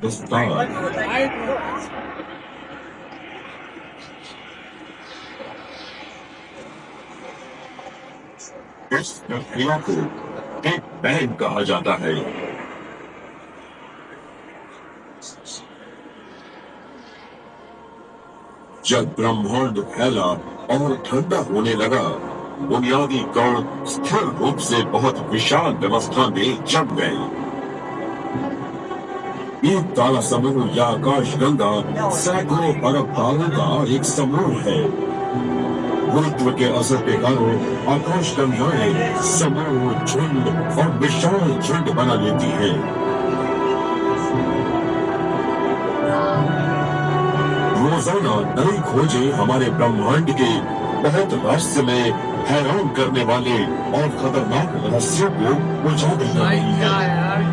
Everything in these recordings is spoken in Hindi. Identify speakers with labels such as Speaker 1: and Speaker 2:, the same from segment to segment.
Speaker 1: विस्तार। इस प्रक्रिया को एक बैंग कहा जाता है। जब ब्रह्मांड फैला और ठंडा होने लगा, बुनियादी कण स्थिर रूप से बहुत विशाल व्यवस्था में जम गए। एक तारा समूह या आकाशगंगा सैकड़ों अरब तारों का एक समूह है। गुरुत्व के असर के कारण आकाशगंगाएं समूह, झुंड और विशाल झुंड बना लेती है। रोजाना नई खोजें हमारे ब्रह्मांड के बहुत रहस्यमय, हैरान करने वाले और खतरनाक रहस्यों को उजागर कर रही है।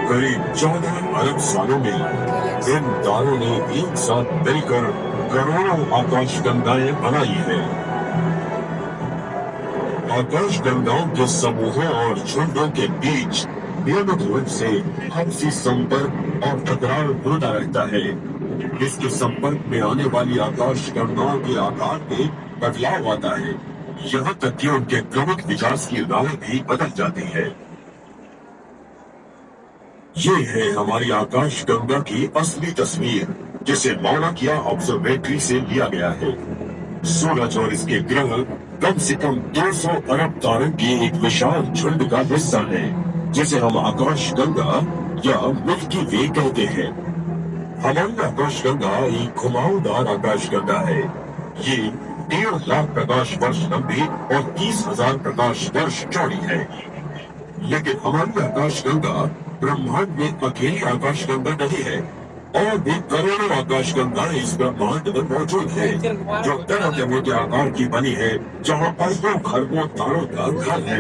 Speaker 1: करीब 14 अरब सालों में इन तारों ने एक साथ मिलकर करोड़ों आकाशगंगाएं बनाई हैं। आकाशगंगाओं के समूहों और झुंडों के बीच नियमित रूप से आपसी संपर्क और टकराव होता रहता है। इसके संपर्क में आने वाली आकाशगंगाओं के आकार में बदलाव आता है, यहाँ तक कि उनके क्रमिक विकास की राह भी बदल जाती है। ये है हमारी आकाशगंगा की असली तस्वीर, जिसे मानक या ऑब्जर्वेटरी से लिया गया है। सूरज और इसके ग्रह कम से कम 200 अरब तारों के एक विशाल झुंड का हिस्सा है, जिसे हम आकाशगंगा या मिल्की वे कहते हैं। हमारी आकाशगंगा एक घुमावदार आकाशगंगा है। ये 1.5 लाख प्रकाश वर्ष लंबी और 30,000 प्रकाश वर्ष चौड़ी है। लेकिन हमारी आकाशगंगा ब्रह्मांड में अकेली आकाशगंगा नहीं है, और भी करोड़ों आकाशगंगाएं इस ब्रह्मांड में मौजूद है, जो तरह तरह के आकार की बनी है, जहाँ अरबों खरबों तारों का घर है।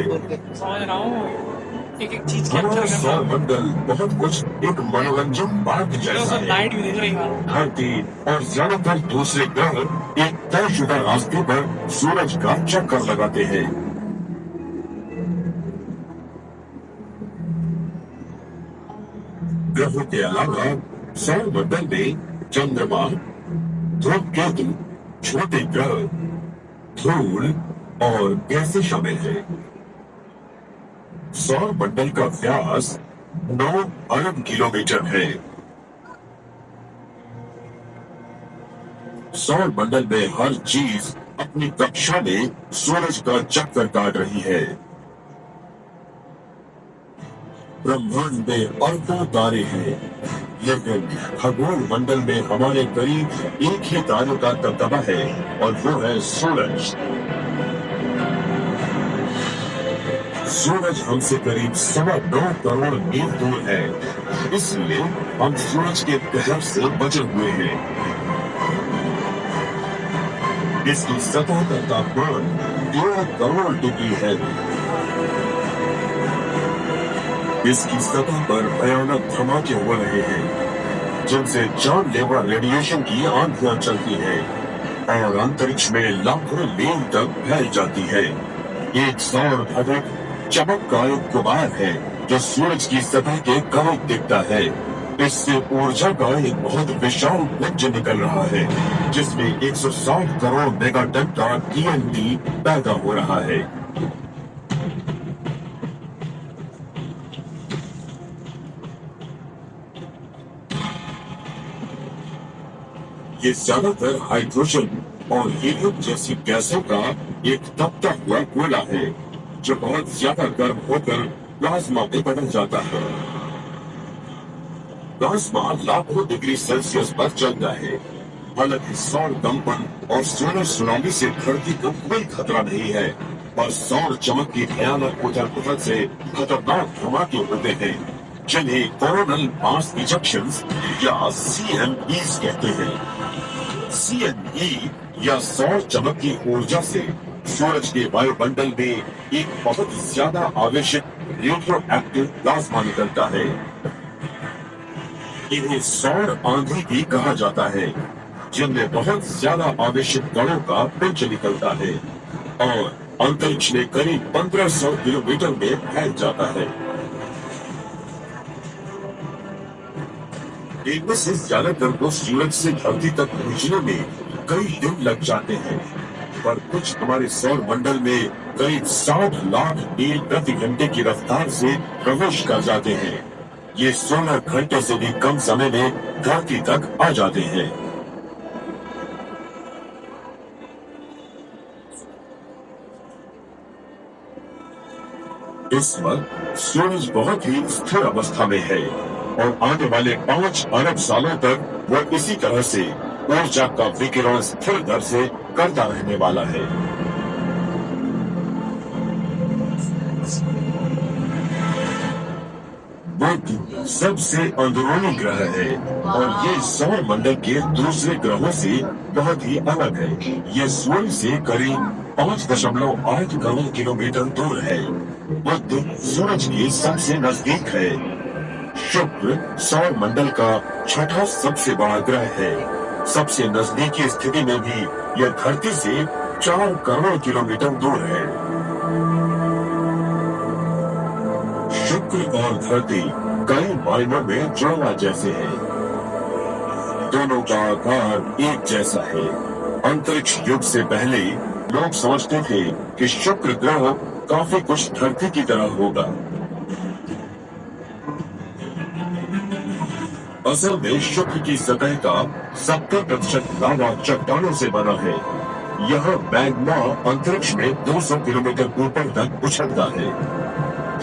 Speaker 2: एक एक चीज के
Speaker 1: हमारा
Speaker 2: अंदर
Speaker 1: सौर मंडल बहुत कुछ एक मनोरंजन पार्क जैसा है।
Speaker 2: लाइट भी दिख रही है।
Speaker 1: धरती और ज्यादातर दूसरे ग्रह एक तयशुदा रास्ते पर सूरज का चक्कर लगाते हैं। ग्रहों के अलावा सौर मंडल में चंद्रमा, धूमकेतु, छोटे ग्रह, धूल और गैसें शामिल हैं। सौर मंडल का व्यास 9 अरब किलोमीटर है। सौर मंडल में हर चीज अपनी कक्षा में सूरज का चक्कर काट रही है। ब्रह्मांड में अरबों तारे हैं, लेकिन खगोल मंडल में हमारे करीब एक ही तारे का दबदबा है, और वो है सूरज। सूरज हमसे करीब 9.25 करोड़ मील दूर है, इसलिए हम सूरज के कहर से बचे हुए हैं। इसकी सतह का तापमान 1 करोड़ डिग्री है। इसकी सतह पर भयानक धमाके हो रहे हैं, जिनसे जानलेवा रेडिएशन की आंधियां चलती हैं और अंतरिक्ष में लाखों मील तक फैल जाती है। एक सौर भटक चमक का एक गुबार है, जो सूरज की सतह के करीब दिखता है। इससे ऊर्जा का एक बहुत विशाल पुंज निकल रहा है, जिसमें 160 करोड़ मेगाटन का TNT पैदा हो रहा है। ये ज्यादातर हाइड्रोजन और हीलियम जैसी गैसों का एक तपता हुआ गोला है, जो बहुत ज्यादा गर्म होकर प्लाज्मा में बदल जाता है। प्लाज्मा लाखों डिग्री सेल्सियस पर चलता है। हालांकि सौर कंपन और सोलर सुनामी से धरती को कोई खतरा नहीं है, पर सौर चमक की भयानक उथल-पुथल से खतरनाक धमाके होते हैं, जिन्हें कोरोनल मास इजेक्शंस या CMEs कहते हैं। CME या सौर चमक की ऊर्जा से सूरज के वायुमंडल में एक बहुत ज्यादा आवेशित रेडियोएक्टिव प्लाज्मा निकलता है। इन्हें सौर आंधी भी कहा जाता है, जिनमें बहुत ज्यादा आवेशित कणों का पुंज निकलता है, और अंतरिक्ष में करीब 1500 किलोमीटर में फैल जाता है। इनमें से ज्यादातर को सूरज से धरती तक पहुंचने में कई दिन लग जाते हैं, पर कुछ हमारे सौर मंडल में करीब 60 लाख मील प्रति घंटे की रफ्तार से प्रवेश कर जाते हैं। ये 16 घंटे से भी कम समय में धरती तक आ जाते हैं। इस वक्त सूरज बहुत ही स्थिर अवस्था में है और आने वाले 5 अरब सालों तक वह इसी तरह से ऊर्जा का विकिरण स्थिर दर से करता रहने वाला है। बुध सबसे अंदरूनी ग्रह है और ये सौर मंडल के दूसरे ग्रहों से बहुत ही अलग है। ये सूर्य से करीब 5.8 करोड़ किलोमीटर दूर है। बुध सूरज के सबसे नजदीक है। शुक्र सौर मंडल का छठा सबसे बड़ा ग्रह है। सबसे नजदीकी स्थिति में भी यह धरती से 4 करोड़ किलोमीटर दूर है। शुक्र और धरती कई मायनों में जुड़वा जैसे हैं। दोनों का आकार एक जैसा है। अंतरिक्ष युग से पहले लोग समझते थे कि शुक्र ग्रह काफी कुछ धरती की तरह होगा। असल में शुक्र की सतह का 70% लावा चट्टानों से बना है। यह मैग्मा अंतरिक्ष में 200 किलोमीटर ऊपर तक उछलता है।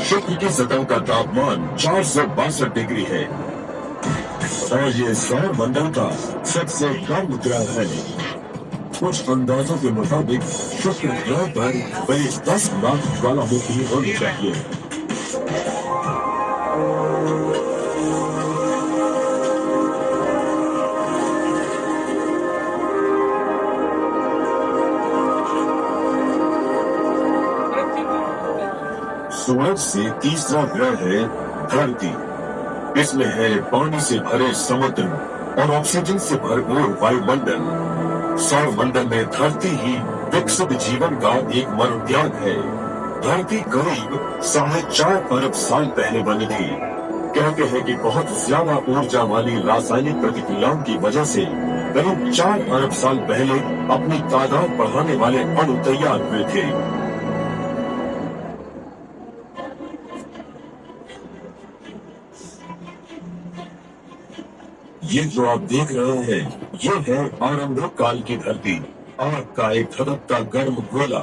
Speaker 1: शुक्र की सतह का तापमान 462 डिग्री है और ये सौर मंडल का सबसे गर्म ग्रह है। कुछ अंदाजों के मुताबिक शुक्र ग्रह पर करीब 10 लाख ज्वालामुखी होनी चाहिए। सूरज से तीसरा ग्रह है धरती। इसमें है पानी से भरे समुद्र और ऑक्सीजन से भरपूर वायुमंडल। सौर मंडल में धरती ही विकसित जीवन का एक मरुद्यान है। धरती करीब 4.5 अरब साल पहले बनी थी। कहते हैं कि बहुत ज्यादा ऊर्जा वाली रासायनिक प्रतिक्रियाओं की वजह से करीब 4 अरब साल पहले अपनी तादाद बढ़ाने वाले अणु तैयार हुए थे। ये जो आप देख रहे हैं, ये है आरंभिक काल की धरती, आग का एक धधकता गर्म गोला।